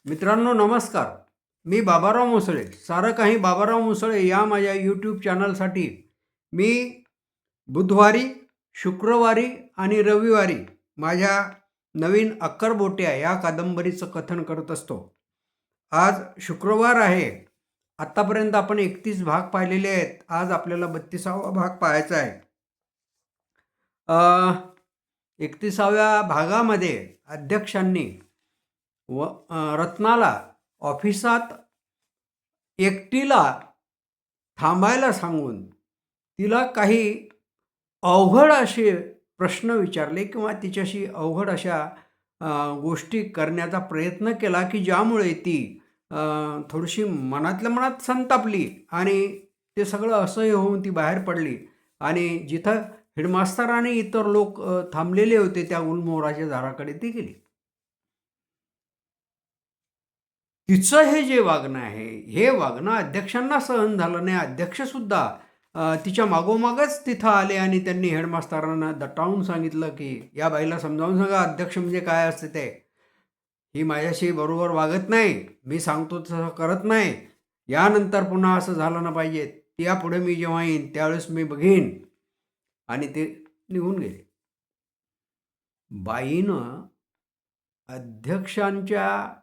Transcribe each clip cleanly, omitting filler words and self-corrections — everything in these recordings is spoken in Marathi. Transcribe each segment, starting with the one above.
मित्रांनो नमस्कार. मी बाबाराव मुसळे. सारं काही बाबाराव मुसळे या माझ्या यूट्यूब चॅनलसाठी मी बुधवारी, शुक्रवारी आणि रविवारी माझ्या नवीन अक्करबोट्या या कादंबरीचं कथन करत असतो. आज शुक्रवार आहे. आत्तापर्यंत आपण 31 भाग पाहिलेले आहेत. आज आपल्याला 32वा भाग पाहायचा आहे. 31व्या भागामध्ये अध्यक्षांनी रत्नाला ऑफिसात एकटीला थांबायला सांगून तिला काही अवघड असे प्रश्न विचारले किंवा तिच्याशी अवघड अशा गोष्टी करण्याचा प्रयत्न केला की ज्यामुळे ती थोडीशी मनातल्या मनात संतापली आणि ते सगळं असह्य होऊन ती बाहेर पडली आणि जिथं हेडमास्तर आणि इतर लोक थांबलेले होते त्या गुलमोहराच्या दाराकडे ती गेली. तिचं हे जे वागणं आहे हे वागणं अध्यक्षांना सहन झालं नाही. अध्यक्षसुद्धा तिच्या मागोमागच तिथं आले आणि त्यांनी हेडमास्तरांना दटावून सांगितलं की या बाईला समजावून सांगा अध्यक्ष म्हणजे काय असते ते. ही माझ्याशी बरोबर वागत नाही, मी सांगतो तसं करत नाही, यानंतर पुन्हा असं झालं ना पाहिजे, यापुढे मी जेव्हा येईन त्यावेळेस मी बघीन. आणि ते निघून गेले. बाईनं अध्यक्षांच्या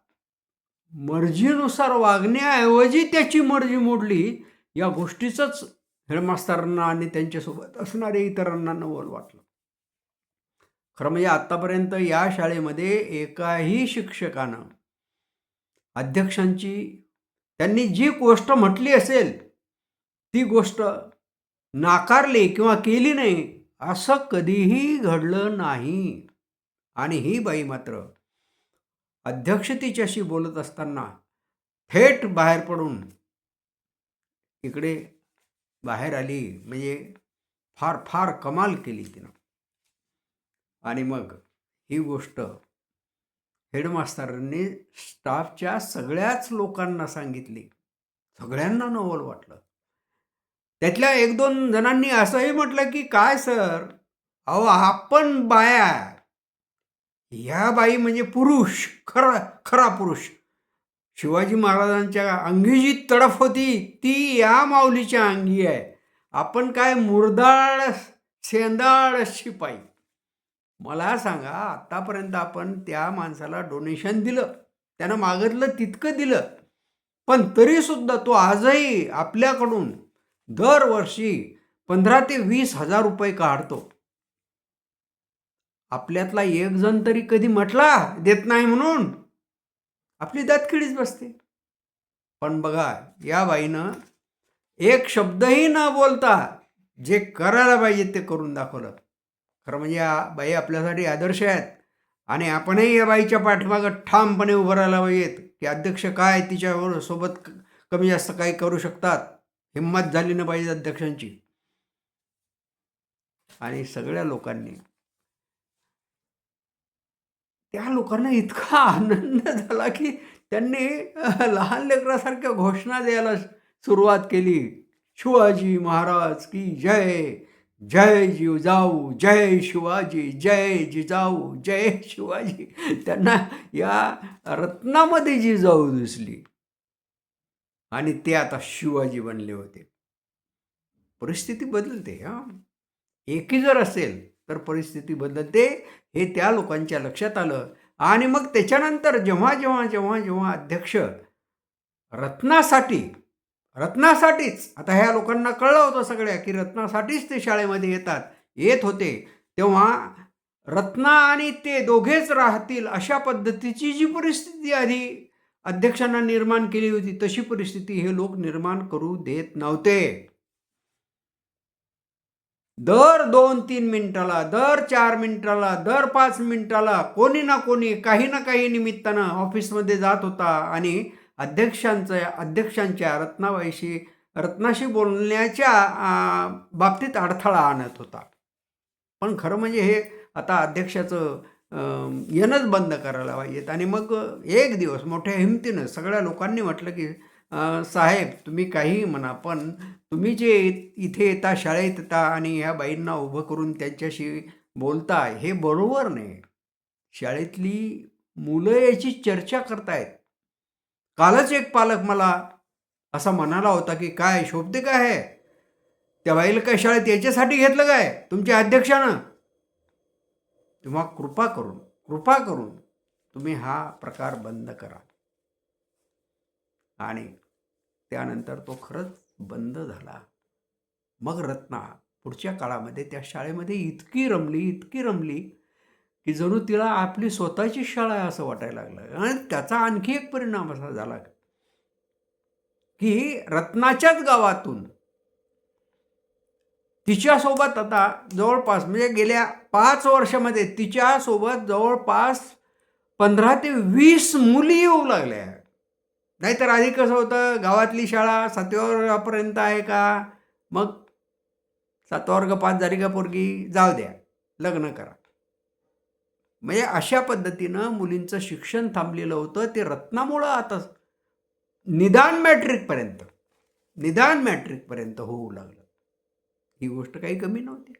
मर्जीनुसार वागण्याऐवजी त्याची मर्जी मोडली. या गोष्टीचंच हेडमास्तरांना आणि त्यांच्यासोबत असणाऱ्या इतरांना नवल वाटलं. खरं म्हणजे आत्तापर्यंत या शाळेमध्ये एकाही शिक्षकानं अध्यक्षांची त्यांनी जी गोष्ट म्हटली असेल ती गोष्ट नाकारली किंवा केली नाही असं कधीही घडलं नाही. आणि ही बाई मात्र अध्यक्ष तिच्याशी बोलत असताना थेट बाहेर पडून इकडे बाहेर आली. म्हणजे फार फार कमाल केली तिनं. आणि मग ही गोष्ट हेडमास्तरांनी स्टाफच्या सगळ्याच लोकांना सांगितली. सगळ्यांना नवल वाटलं. त्यातल्या 1-2 जणांनी असंही म्हटलं की काय सर, अहो आपण बाया, ह्या बाई म्हणजे पुरुष, खरा पुरुष. शिवाजी महाराजांच्या अंगी जी तडफ होती ती या माऊलीच्या अंगी आहे. आपण काय मुरदाळ शेंदाळ शिपाई. मला सांगा आतापर्यंत आपण त्या माणसाला डोनेशन दिलं, त्यानं मागितलं तितकं दिलं, पण तरीसुद्धा तो आजही आपल्याकडून दरवर्षी 15,000 ते 20,000 रुपये काढतो. आपल्यातला एक जण तरी कधी म्हटला देत नाही म्हणून? आपली दातखिळीच बसते. पण बघा या बाईनं एक शब्दही न बोलता जे करायला पाहिजे ते करून दाखवलं. खरं म्हणजे या बाई आपल्यासाठी आदर्श आहेत आणि आपणही या बाईच्या पाठीमागं ठामपणे उभं राहायला पाहिजेत की अध्यक्ष काय तिच्यावर सोबत कमी जास्त काही करू शकतात. हिंमत झाली ना पाहिजे अध्यक्षांची. आणि सगळ्या लोकांनी त्या लोकांना इतका आनंद झाला की त्यांनी लहान लेकरासारख्या घोषणा द्यायला सुरुवात केली. शिवाजी महाराज की जय, जय जिजाऊ, जय शिवाजी, जय जिजाऊ, जय शिवाजी. त्यांना या रत्नामध्ये जिजाऊ दिसली आणि ते आता शिवाजी बनले होते. परिस्थिती बदलते. एकी जर असेल तर परिस्थिती बदलते हे त्या लोकांच्या लक्षात आलं. आणि मग त्याच्यानंतर जेव्हा जेव्हा जेव्हा जेव्हा अध्यक्ष रत्नासाठीच आता ह्या लोकांना कळलं होतं सगळ्या की रत्नासाठीच ते शाळेमध्ये येत होते, तेव्हा रत्ना आणि ते दोघेच राहतील अशा पद्धतीची जी परिस्थिती आधी अध्यक्षांना निर्माण केली होती तशी परिस्थिती हे लोक निर्माण करू देत नव्हते. दर 2-3 मिनिटाला, दर 4 मिनिटाला, दर 5 मिनिटाला कोणी ना कोणी काही ना काही निमित्तानं ऑफिसमध्ये जात होता आणि अध्यक्षांच्या रत्नाशी बोलण्याच्या बाबतीत अडथळा आणत होता. पण खरं म्हणजे हे आता अध्यक्षाचं येणंच बंद करायला पाहिजेत. आणि मग एक दिवस मोठ्या हिमतीनं सगळ्या लोकांनी म्हटलं की साहेब तुम्ही काहीही म्हणा, पण तुम्ही जे इथे येता, शाळेत येता आणि ह्या बाईंना उभं करून त्यांच्याशी बोलता हे बरोबर नाही. शाळेतली मुलं याची चर्चा करतायत कालच एक पालक मला असा म्हणाला होता की काय शोभते काय आहे, त्या बाईला काय शाळेत याच्यासाठी घेतलं काय तुमच्या अध्यक्षानं. तेव्हा कृपा करून तुम्ही हा प्रकार बंद करा. आणि त्यानंतर तो खरंच बंद झाला. मग रत्ना पुढच्या काळामध्ये त्या शाळेमध्ये इतकी रमली की जणू तिला आपली स्वतःची शाळा आहे असं वाटायला लागलं. आणि त्याचा आणखी एक परिणाम असा झाला की रत्नाच्याच गावातून तिच्यासोबत आता जवळपास म्हणजे गेल्या 5 वर्षामध्ये तिच्यासोबत जवळपास 15 ते 20 मुली येऊ लागल्या. नाहीतर आधी कसं होतं, गावातली शाळा 7व्या वर्गापर्यंत आहे का, मग 7वा वर्ग पास झाली का पोरगी जाऊ द्या, लग्न करा. म्हणजे अशा पद्धतीनं मुलींचं शिक्षण थांबलेलं होतं. ते रत्नामुळं आता निदान मॅट्रिकपर्यंत होऊ लागलं. ही गोष्ट काही कमी नव्हती.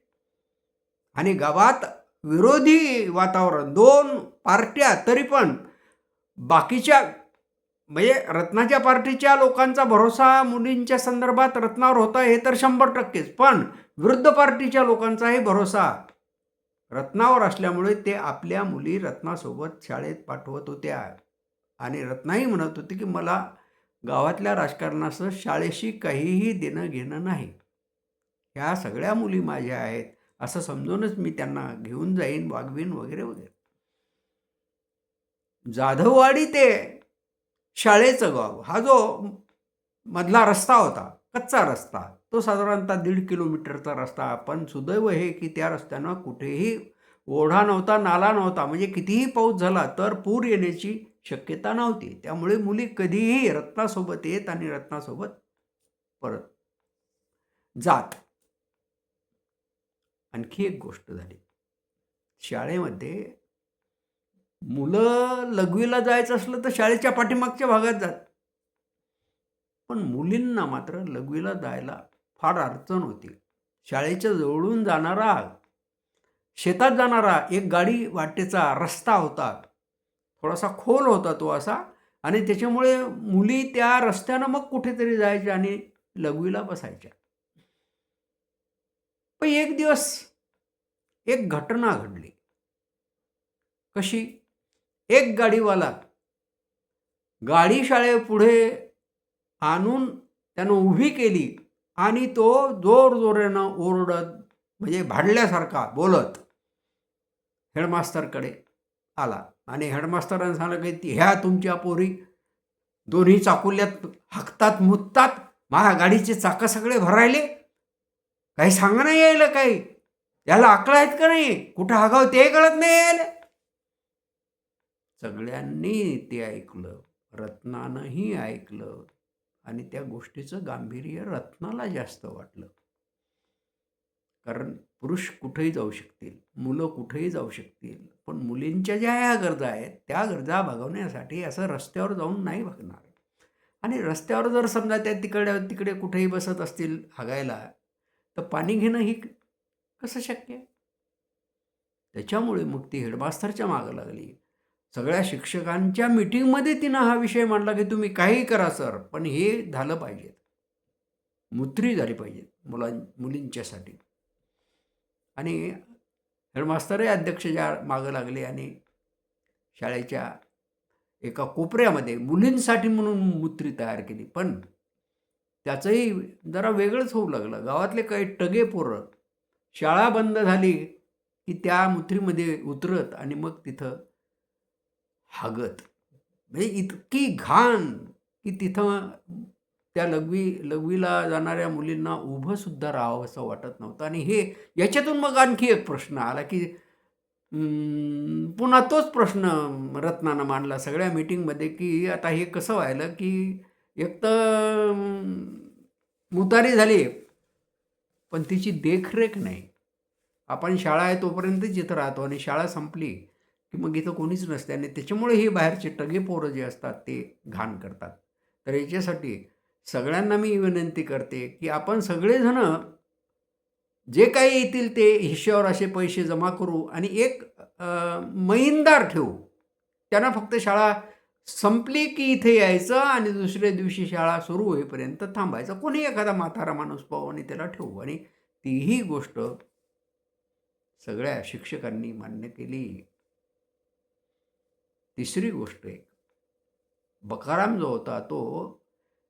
आणि गावात विरोधी वातावरण, 2 पार्ट्या, तरी पण बाकीच्या म्हणजे रत्नाच्या पार्टीच्या लोकांचा भरोसा मुलींच्या संदर्भात रत्नावर होता हे तर 100%च. पण विरुद्ध पार्टीच्या लोकांचाही भरोसा रत्नावर असल्यामुळे ते आपल्या मुली रत्नासोबत शाळेत पाठवत होत्या. आणि रत्नाही म्हणत होती की मला गावातल्या राजकारणाचं शाळेशी काहीही देणं घेणं नाही. ह्या सगळ्या मुली माझ्या आहेत असं समजूनच मी त्यांना घेऊन जाईन, वागवीन वगैरे वगैरे. जाधववाडी ते शाळेचं गाव हा जो मधला रस्ता होता, कच्चा रस्ता, तो साधारणतः 1.5 किलोमीटरचा रस्ता. पण सुदैव हे की त्या रस्त्यानं कुठेही ओढा नव्हता, नाला नव्हता. म्हणजे कितीही पाऊस झाला तर पूर येण्याची शक्यता नव्हती. त्यामुळे मुली कधीही रत्नासोबत येत आणि रत्नासोबत परत जात. आणखी एक गोष्ट झाली, शाळेमध्ये मुलं लघवीला जायचं असलं तर शाळेच्या पाठीमागच्या भागात जात. पण मुलींना मात्र लघवीला जायला फार अडचण होती. शाळेच्या जवळून जाणारा, शेतात जाणारा एक गाडी वाटेचा रस्ता होता. थोडासा खोल होता तो असा. आणि त्याच्यामुळे मुली त्या रस्त्यानं मग कुठेतरी जायच्या आणि लघवीला बसायच्या. पण एक दिवस एक घटना घडली. कशी? एक गाडीवाला गाडी शाळेपुढे आणून त्यानं उभी केली आणि तो जोरजोरानं ओरडत म्हणजे भांडल्यासारखा बोलत हेडमास्टरकडे आला. आणि हेडमास्टरांनी सांगितलं की ह्या तुमच्या पोरी दोन्ही चाकुल्यात हाकतात, मुततात, माझ्या गाडीचे चाकं सगळे भरायले, काही सांगा नाही यायला, काही याला अक्कल आहेत का नाही, कुठं हागाव ते कळत नाही यायला. सगळ्यांनी ते ऐकलं, रत्नानंही ऐकलं. आणि त्या गोष्टीचं गांभीर्य रत्नाला जास्त वाटलं. कारण पुरुष कुठेही जाऊ शकतील, मुलं कुठेही जाऊ शकतील, पण मुलींच्या ज्या ह्या गरजा आहेत त्या गरजा भागवण्यासाठी असं रस्त्यावर जाऊन नाही बघणार. आणि रस्त्यावर जर समजा त्या तिकडे कुठेही बसत असतील हागायला, तर पाणी घेणं ही कसं शक्य आहे. त्याच्यामुळे मग ती हेडमास्टरच्या मागं लागली. सगळ्या शिक्षकांच्या मीटिंगमध्ये तिनं हा विषय मांडला की तुम्ही काही करा सर, पण हे झालं पाहिजे, मुत्री झाली पाहिजे मुलींच्यासाठी. आणि हेडमास्टरही अध्यक्षाच्या मागं लागले आणि शाळेच्या एका कोपऱ्यामध्ये मुलींसाठी म्हणून मुत्री तयार केली. पण त्याचंही जरा वेगळंच होऊ लागलं. गावातले काही टगे पोरं शाळा बंद झाली की त्या मुत्रीमध्ये उतरत आणि मग तिथं हागत. म्हणजे इतकी घाण की तिथं त्या लघवीला जाणाऱ्या मुलींना उभंसुद्धा राहावं असं वाटत नव्हतं. आणि याच्यातून मग आणखी एक प्रश्न आला की पुन्हा तोच प्रश्न रत्नानं मांडला सगळ्या मीटिंगमध्ये की आता हे कसं व्हायलं की एक तर मुतारी झाली पण तिची देखरेख नाही. आपण शाळा आहे तोपर्यंतच इथं राहतो आणि शाळा संपली की मग इथं कोणीच नसते. आणि त्याच्यामुळे हे बाहेरचे टगे पोरं जे असतात ते घाण करतात. तर याच्यासाठी सगळ्यांना मी विनंती करते की आपण सगळेजण जे काही येतील ते हिश्श्यावर असे पैसे जमा करू आणि एक महिनदार ठेवू. त्यांना फक्त शाळा संपली की इथे यायचं आणि दुसऱ्या दिवशी शाळा सुरू होईपर्यंत थांबायचं. कोणी एखादा म्हातारा माणूस पाहू आणि त्याला ठेवू, आणि तीही गोष्ट सगळ्या शिक्षकांनी मान्य केली. तिसरी गोष्ट एक, बकाराम जो होता तो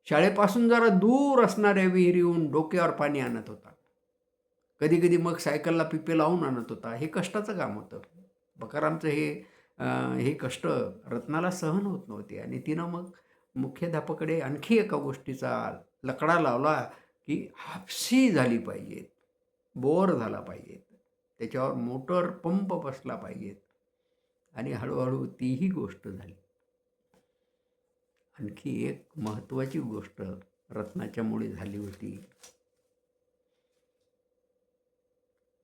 शाळेपासून जरा दूर असणाऱ्या विहिरीहून डोक्यावर पाणी आणत होता. कधी कधी मग सायकलला पिपे लावून आणत होता. हे कष्टाचं काम होतं. बकारामचं हे कष्ट रत्नाला सहन होत नव्हते, आणि तिनं मग मुख्याध्यापकाकडे आणखी एका गोष्टीचा लकडा लावला की हापसी झाली पाहिजेत, बोर झाला पाहिजेत, त्याच्यावर मोटर पंप बसला पाहिजेत, आणि हळूहळू तीही गोष्ट झाली. आणखी एक महत्त्वाची गोष्ट रत्नाच्या मुळे झाली होती.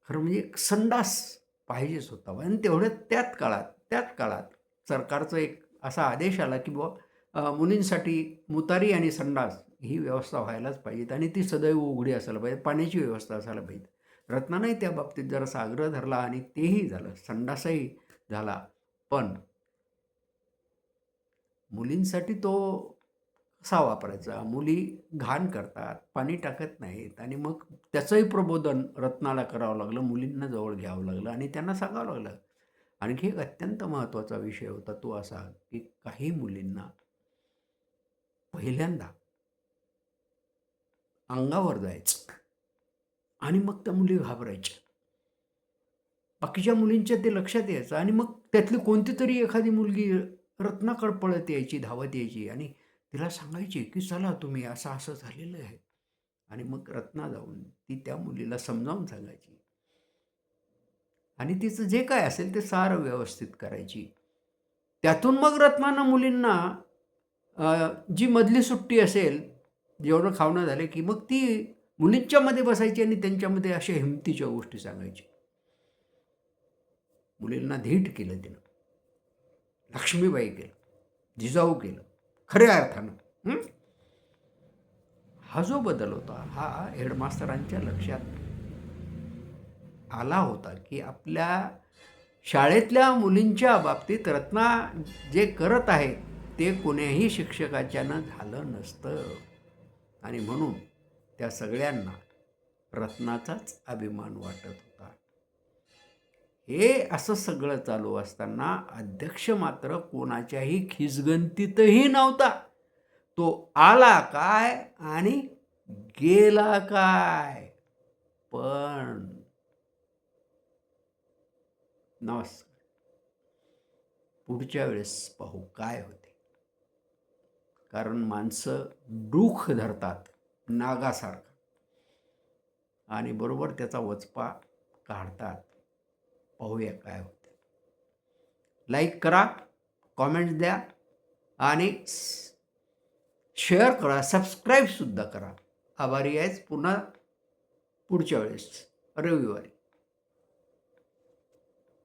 खरं म्हणजे एक संडास पाहिजेच होता, आणि तेवढ्यात त्याच काळात सरकारचा एक असा आदेश आला की बुवा मुलींसाठी मुतारी आणि संडास ही व्यवस्था व्हायलाच पाहिजेत, आणि ती सदैव उघडी असायला पाहिजे, पाण्याची व्यवस्था असायला पाहिजे. रत्नानाही त्या बाबतीत जरासा आग्रह धरला, आणि तेही झालं, संडासही झाला. पण मुलींसाठी तो कसा वापरायचा? मुली घाण करतात, पाणी टाकत नाहीत, आणि मग त्याचंही प्रबोधन रत्नाला करावं लागलं, मुलींना जवळ घ्यावं लागलं, आणि त्यांना सांगावं लागलं. आणखी एक अत्यंत महत्त्वाचा विषय होता तो असा की काही मुलींना पहिल्यांदा अंगावर जायचं, आणि मग त्या मुली घाबरायच्या. बाकीच्या मुलींच्या ते लक्षात यायचं, आणि मग त्यातली कोणती तरी एखादी मुलगी रत्नाकडे पळत यायची, धावत यायची, आणि तिला सांगायची की चला तुम्ही, असं असं झालेलं आहे. आणि मग रत्ना जाऊन ती त्या मुलीला समजावून सांगायची, आणि तिचं जे काय असेल ते सारं व्यवस्थित करायची. त्यातून मग रत्नानं मुलींना जी मधली सुट्टी असेल, जेवढं खावणं झालं की मग ती मुलींच्यामध्ये बसायची, आणि त्यांच्यामध्ये अशा हिमतीच्या गोष्टी सांगायची. मुलींना धीट केलं तिनं, लक्ष्मीबाई केलं, जिजाऊ केलं, खऱ्या अर्थानं. हा जो बदल होता हा हेडमास्तरांच्या लक्षात आला होता की आपल्या शाळेतल्या मुलींच्या बाबतीत रत्ना जे करत आहे ते कोण्याही शिक्षकाच्यानं झालं नसतं, आणि म्हणून त्या सगळ्यांना रत्नाचाच अभिमान वाटत होता. हे असं सगळं चालू असताना अध्यक्ष मात्र कोणाच्याही खिसगंतीतही नव्हता. तो आला काय आणि गेला काय. पण नमस्कार, पुढच्या वेळेस पाहू काय होते. कारण माणसं दुःख धरतात नागासारखं, आणि बरोबर त्याचा वचपा काढतात. पाहूया काय होते. लाईक करा, कॉमेंट्स द्या, आणि शेअर करा, सबस्क्राईबसुद्धा करा. आभारी आहेच. पुन्हा पुढच्या वेळेस रविवारी.